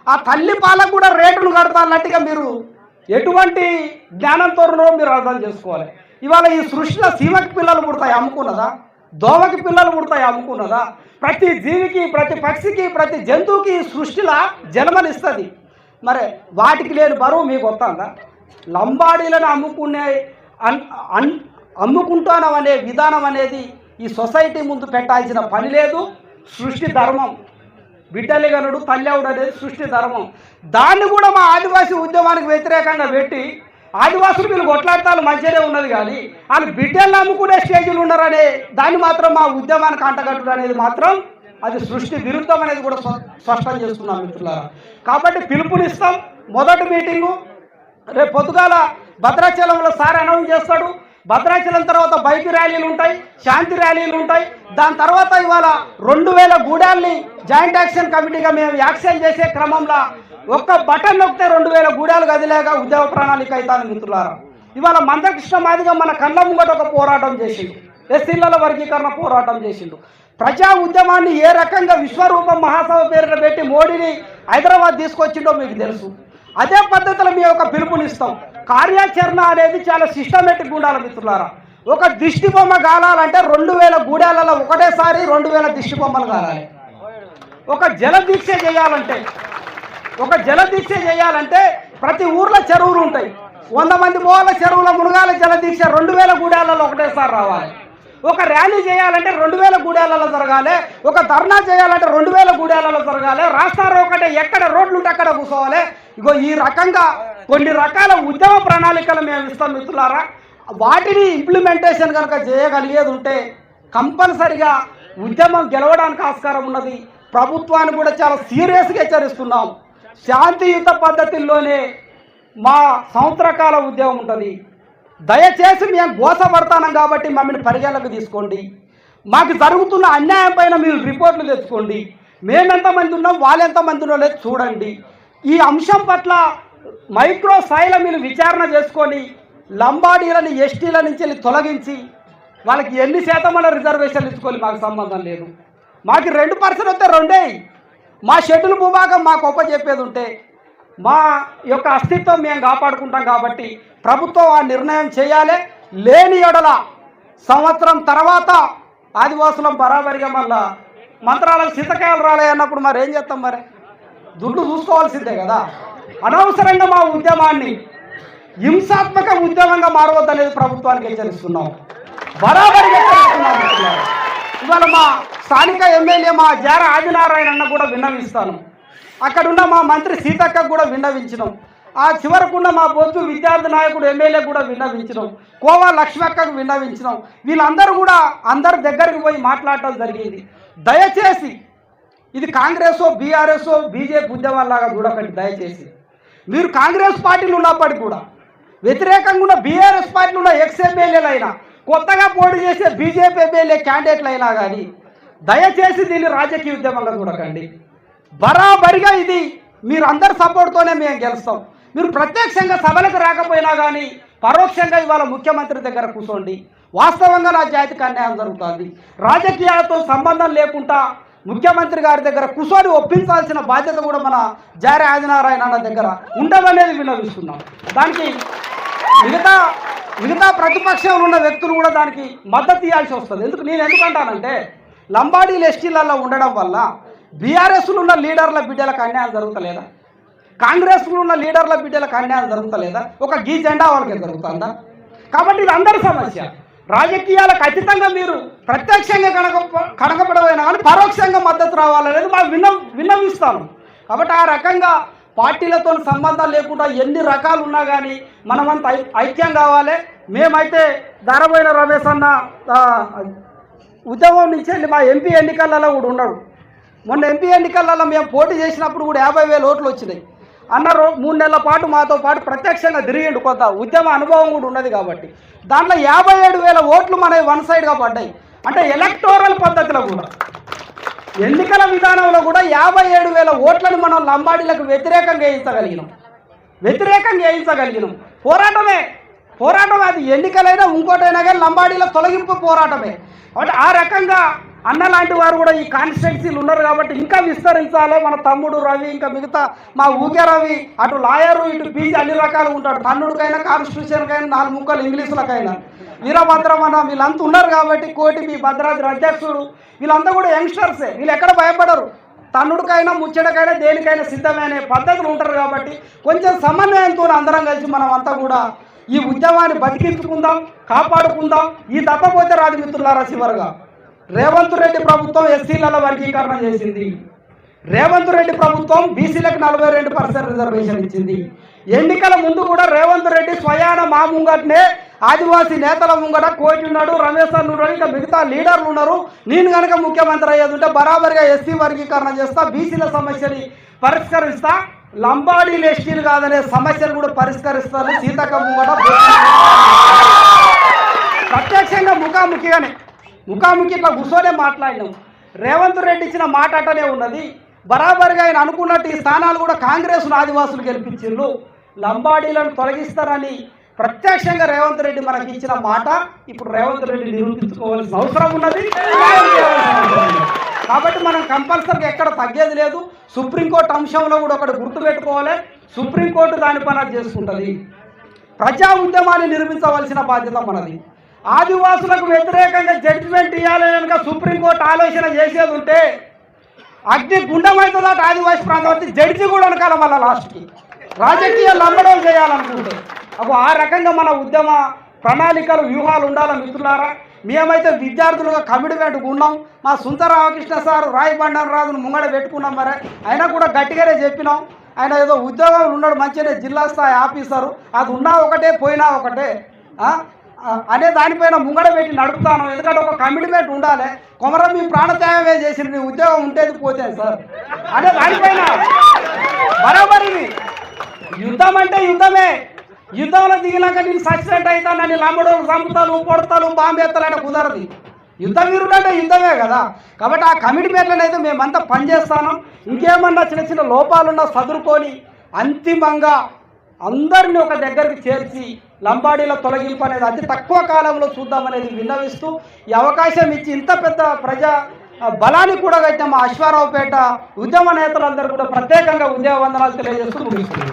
ఆ తల్లి పాలకు కూడా రేటును కడతానట్టుగా మీరు ఎటువంటి జ్ఞానంతోనో మీరు అర్థం చేసుకోవాలి. ఇవాళ ఈ సృష్టిలో సీమకి పిల్లలు పుడతాయి అమ్ముకున్నదా? దోమకి పిల్లలు పుడతాయి అమ్ముకున్నదా? ప్రతి జీవికి, ప్రతి పక్షికి, ప్రతి జంతువుకి ఈ సృష్టిలో జన్మనిస్తుంది. మరి వాటికి లేని బరువు మీకు వస్తుందా? లంబాడీలను అమ్ముకుంటానం అనే విధానం అనేది ఈ సొసైటీ ముందు పెట్టాల్సిన పని లేదు. సృష్టి ధర్మం. బిడ్డలిగనుడు తల్లేవుడు అనేది సృష్టి ధర్మం. దాన్ని కూడా మా ఆదివాసీ ఉద్యమానికి వ్యతిరేకంగా పెట్టి ఆదివాసులు వీళ్ళు కొట్లాడతాలు మంచిగానే ఉన్నది, కానీ వాళ్ళు బిడ్డలను అమ్ముకునే స్టేజ్లు ఉన్నారనే దాన్ని మాత్రం మా ఉద్యమానికి అంటగట్టుడు అనేది మాత్రం అది సృష్టి విరుద్ధం అనేది కూడా స్పష్టం చేస్తున్నాం మిత్రులారా. కాబట్టి పిలుపునిస్తాం. మొదటి మీటింగు రేపు పొద్దుగాల భద్రాచలంలో సార్ అనౌన్స్ చేస్తాడు. భద్రాచలం తర్వాత బైక్ ర్యాలీలు ఉంటాయి, శాంతి ర్యాలీలు ఉంటాయి. దాని తర్వాత ఇవాళ 2000 గూడాల్ని జాయింట్ యాక్షన్ కమిటీగా మేము యాక్షన్ చేసే క్రమంలో ఒక్క బటన్ నొక్కితే 2000 గూడాలు గదిలేక ఉద్యమ ప్రణాళిక అవుతాను మిత్రులారా. ఇవాళ మందకృష్ణ మాదిగా మన కళ్ళ ముంగట ఒక పోరాటం చేసిండు, ఎస్సీల వర్గీకరణ పోరాటం చేసిండు. ప్రజా ఉద్యమాన్ని ఏ రకంగా విశ్వరూపం మహాసభ పేరున పెట్టి మోడీని హైదరాబాద్ తీసుకొచ్చిండో మీకు తెలుసు. అదే పద్ధతిలో మీ యొక్క పిలుపునిస్తాం. కార్యాచరణ అనేది చాలా సిస్టమేటిక్గా ఉండాలి మిత్రులారా. ఒక దిష్టి బొమ్మ గాలాలంటే 2000 గూడాలలో ఒకటేసారి 2000 దిష్టి బొమ్మలు గాలాలి. ఒక జలదీక్ష చేయాలంటే ప్రతి ఊర్లో చెరువులు ఉంటాయి. 100 మంది పోవాల చెరువుల మునగాల జలదీక్ష 2000 గూడాలలో ఒకటేసారి రావాలి. ఒక ర్యాలీ చేయాలంటే 2000 గూడాలలో జరగాలి. ఒక ధర్నా చేయాలంటే 2000 గూడాలలో జరగాలి. రాష్ట్రాలు ఒకటే, ఎక్కడ రోడ్లు ఉంటే అక్కడ కూర్చోవాలి. ఇగో ఈ రకంగా కొన్ని రకాల ఉద్యమ ప్రణాళికలు మేము ఇస్తాం మిత్రులారా. వాటిని ఇంప్లిమెంటేషన్ కనుక చేయగలిగేది ఉంటే కంపల్సరిగా ఉద్యమం గెలవడానికి ఆస్కారం ఉన్నది. ప్రభుత్వాన్ని కూడా చాలా సీరియస్గా హెచ్చరిస్తున్నాం. శాంతియుత పద్ధతుల్లోనే మా సంవత్సరకాల ఉద్యమం ఉంటుంది. దయచేసి మేము గోసపడతానం కాబట్టి మమ్మల్ని పరిగణలోకి తీసుకోండి. మాకు జరుగుతున్న అన్యాయం పైన మీరు రిపోర్ట్లు తెచ్చుకోండి. మేమెంతమంది ఉన్నాం, వాళ్ళు ఎంతమంది ఉన్నాం లేదు చూడండి. ఈ అంశం పట్ల మైక్రో స్థాయిలో మీరు విచారణ చేసుకొని లంబాడీలని ఎస్టీల నుంచి తొలగించి వాళ్ళకి ఎన్ని శాతమైన రిజర్వేషన్లు ఇచ్చుకోవాలి, మాకు సంబంధం లేదు. మాకు 2% వస్తే 2. మా షెడ్యూల్ భూభాగం మాకు చెప్పేది ఉంటే మా యొక్క అస్తిత్వం మేము కాపాడుకుంటాం. కాబట్టి ప్రభుత్వం ఆ నిర్ణయం చేయాలి. లేని ఎడల సంవత్సరం తర్వాత ఆదివాసులం బరాబరిగా మళ్ళా మంత్రాలకు సీతకాయలు రాలే అన్నప్పుడు మరి ఏం చేస్తాం? మరి దుడ్డు చూసుకోవాల్సిందే కదా. అనవసరంగా మా ఉద్యమాన్ని హింసాత్మక ఉద్యమంగా మారవద్దనేది ప్రభుత్వానికి హెచ్చరిస్తున్నాం, బరాబరిగా హెచ్చరిస్తున్నాం. ఇవాళ మా స్థానిక ఎమ్మెల్యే మా జార ఆదినారాయణ అన్న కూడా విన్నవిస్తాను. అక్కడున్న మా మంత్రి సీతక్కకు కూడా విన్నవించినాం. ఆ చివరకున్న మా బొత్తు విద్యార్థి నాయకుడు ఎమ్మెల్యే కూడా విన్నవించినాం. కోవా లక్ష్మక్కకు విన్నవించినాం. వీళ్ళందరూ కూడా అందరి దగ్గరికి పోయి మాట్లాడటం జరిగింది. దయచేసి ఇది కాంగ్రెస్ బీఆర్ఎస్ బీజేపీ ఉద్యమాల్లాగా చూడకండి. దయచేసి మీరు కాంగ్రెస్ పార్టీలు ఉన్నప్పటికీ కూడా వ్యతిరేకంగా ఉన్న బీఆర్ఎస్ పార్టీలు ఉన్న ఎక్స్ ఎమ్మెల్యేలు అయినా కొత్తగా పోటీ చేసే బీజేపీ ఎమ్మెల్యే క్యాండిడేట్లు అయినా కానీ దయచేసి దీన్ని రాజకీయ ఉద్యమంగా చూడకండి. బరాబరిగా ఇది మీరు అందరి సపోర్ట్తోనే మేము గెలుస్తాం. మీరు ప్రత్యక్షంగా సభలకు రాకపోయినా కానీ పరోక్షంగా ఇవాళ ముఖ్యమంత్రి దగ్గర కూర్చోండి. వాస్తవంగా నా జాతికి అన్యాయం జరుగుతుంది. రాజకీయాలతో సంబంధం లేకుండా ముఖ్యమంత్రి గారి దగ్గర కూర్చొని ఒప్పించాల్సిన బాధ్యత కూడా మన జారే ఆదినారాయణ అన్న దగ్గర ఉండదనేది విన్నవిస్తున్నాం. దానికి మిగతా ప్రతిపక్షంలో ఉన్న వ్యక్తులు కూడా దానికి మద్దతు ఇవ్వాల్సి వస్తుంది. నేను ఎందుకంటానంటే లంబాడీలు ఎస్టీలలో ఉండడం వల్ల బీఆర్ఎస్లో ఉన్న లీడర్ల బిడ్డలకు అన్యాయం జరుగుతలేదా? కాంగ్రెస్లో ఉన్న లీడర్ల బిడ్డలకు అన్యాయం జరుగుతలేదా? ఒక గీ జెండా వాళ్ళకి జరుగుతుందా? కాబట్టి ఇది అందరి సమస్య. రాజకీయాలకు అతీతంగా మీరు ప్రత్యక్షంగా కనకపడమైనా కానీ పరోక్షంగా మద్దతు రావాలనేది మా విన్నవిస్తాను. కాబట్టి ఆ రకంగా పార్టీలతో సంబంధం లేకుండా ఎన్ని రకాలు ఉన్నా కానీ మనమంతా ఐక్యం కావాలి. మేమైతే ధారబోయిన రమేష్ అన్న ఉద్యమం నుంచి వెళ్ళి మా ఎంపీ ఎన్నికలలో కూడా ఉన్నాడు. మొన్న ఎంపీ ఎన్నికలలో మేము పోటీ చేసినప్పుడు కూడా 50,000 ఓట్లు వచ్చినాయి. అన్న 3 నెలల పాటు మాతో పాటు ప్రత్యక్షంగా తిరిగిండు. కొంత ఉద్యమ అనుభవం కూడా ఉన్నది కాబట్టి దాంట్లో 57,000 ఓట్లు మన వన్ సైడ్గా పడ్డాయి. అంటే ఎలక్టోరల్ పద్ధతిలో కూడా ఎన్నికల విధానంలో కూడా 57,000 ఓట్లను మనం లంబాడీలకు వ్యతిరేకంగా వేయించగలిగినాం. పోరాటమే అది ఎన్నికలైనా ఇంకోటైనా కానీ లంబాడీల తొలగింపు పోరాటమే. కాబట్టి ఆ రకంగా అన్న లాంటి వారు కూడా ఈ కాన్స్టిట్యున్సీలు ఉన్నారు కాబట్టి ఇంకా విస్తరించాలి. మన తమ్ముడు రవి ఇంకా మిగతా మా ఊకే రవి అటు లాయరు ఇటు పీజీ అన్ని రకాలు ఉంటాడు. తన్నుడికైనా కాన్స్టిట్యూషన్కైనా 4 ముక్కలు ఇంగ్లీషులకైనా వీరభద్రమన్న వీళ్ళంతా ఉన్నారు కాబట్టి కోటి మీ భద్రాద్రి అధ్యక్షుడు వీళ్ళంతా కూడా యంగ్స్టర్సే. వీళ్ళు ఎక్కడ భయపడరు. తన్నుడికైనా ముచ్చటకైనా దేనికైనా సిద్ధమైన పద్ధతులు ఉంటారు. కాబట్టి కొంచెం సమన్వయంతో అందరం కలిసి మనం అంతా కూడా ఈ ఉద్యమాన్ని బతికించుకుందాం, కాపాడుకుందాం. ఈ తప్పపోతే రాదు మిత్రులారా. చివరగా రేవంత్ రెడ్డి ప్రభుత్వం ఎస్సీలలో వర్గీకరణ చేసింది. రేవంత్ రెడ్డి ప్రభుత్వం బీసీలకు 42% రిజర్వేషన్ ఇచ్చింది. ఎన్నికల ముందు కూడా రేవంత్ రెడ్డి స్వయాన మా ముంగటనే ఆదివాసీ నేతల ముంగట కోటి ఉన్నాడు, రమేష్ అన్న ఉన్నాడు, ఇంకా మిగతా లీడర్లు ఉన్నారు. నేను కనుక ముఖ్యమంత్రి అయ్యేది ఉంటే బరాబరిగా ఎస్సీ వర్గీకరణ చేస్తా, బీసీల సమస్యని పరిష్కరిస్తా, లంబాడీలు ఎస్టీలు కాదనే సమస్యను కూడా పరిష్కరిస్తాను. సీతక్క ముంగట ప్రత్యక్షంగా ముఖాముఖి ఇట్లా కూర్చొనే మాట్లాడినాం. రేవంత్ రెడ్డి ఇచ్చిన మాట అట్టనే ఉన్నది. బరాబరిగా ఆయన అనుకున్నట్టు ఈ స్థానాలు కూడా కాంగ్రెస్ను ఆదివాసులు గెలిపించిండ్రు. లంబాడీలను తొలగిస్తారని ప్రత్యక్షంగా రేవంత్ రెడ్డి మనకి ఇచ్చిన మాట ఇప్పుడు రేవంత్ రెడ్డి నిరూపించుకోవాల్సిన అవసరం ఉన్నది. కాబట్టి మనం కంపల్సరీగా ఎక్కడ తగ్గేది లేదు. సుప్రీంకోర్టు అంశంలో కూడా ఒకటి గుర్తుపెట్టుకోవాలి. సుప్రీంకోర్టు దాని పని చేసుకుంటుంది. ప్రజా ఉద్యమాన్ని నిర్మించవలసిన బాధ్యత మనది. ఆదివాసులకు వ్యతిరేకంగా జడ్జిమెంట్ ఇవ్వాలని కనుక సుప్రీంకోర్టు ఆలోచన చేసేది ఉంటే అగ్ని గుండెమవుతుందట ఆదివాసీ ప్రాంతం. జడ్జి కూడా అనకాల మళ్ళీ లాస్ట్కి రాజకీయ లంబడం చేయాలనుకుంటే అప్పుడు ఆ రకంగా మన ఉద్యమ ప్రణాళికలు వ్యూహాలు ఉండాలి. మిత్రులారా, మేమైతే విద్యార్థులుగా కమిట్మెంట్గా ఉన్నాం. మా సుందర రామకృష్ణ సార్ రాయబండన్ రాజును ముంగడ పెట్టుకున్నాం. మరి అయినా కూడా గట్టిగానే చెప్పినాం. ఆయన ఏదో ఉద్యోగంలో ఉన్నాడు, మంచిగానే జిల్లా స్థాయి ఆఫీసరు. అది ఉన్నా ఒకటే పోయినా ఒకటే. అనే దానిపైన ముంగడ పెట్టి నడుపుతాను. ఎందుకంటే ఒక కమిట్మెంట్ ఉండాలి. కొమరం మీ ప్రాణత్యాగమే చేసింది, మీ ఉద్యోగం ఉంటేది పోతే సార్ అనే దానిపైన బరాబరిని యుద్ధం అంటే యుద్ధమే. యుద్ధంలో దిగినాక నేను సక్సెంట్ అవుతా, నన్ను లంబడు చంపుతాను, పొడతాను, బాంబు ఎత్తాలంటే కుదరదు. యుద్ధ వీరుడు అంటే యుద్ధమే కదా. కాబట్టి ఆ కమిట్మెంట్లను అయితే మేమంతా పనిచేస్తాను. ఇంకేమన్నా చిన్న చిన్న లోపాలున్నా సదురుకొని అంతిమంగా అందరినీ ఒక దగ్గరికి చేర్చి లంబాడీల తొలగింపు అనేది అతి తక్కువ కాలంలో చూద్దామనేది విన్నవిస్తూ ఈ అవకాశం ఇచ్చి ఇంత పెద్ద ప్రజా బలాన్ని కూడా అయితే మా అశ్వారావుపేట ఉద్యమ నేతలందరూ కూడా ప్రత్యేకంగా ఉద్యోగ వందనాలు తెలియజేస్తూ ముగిస్తుంది.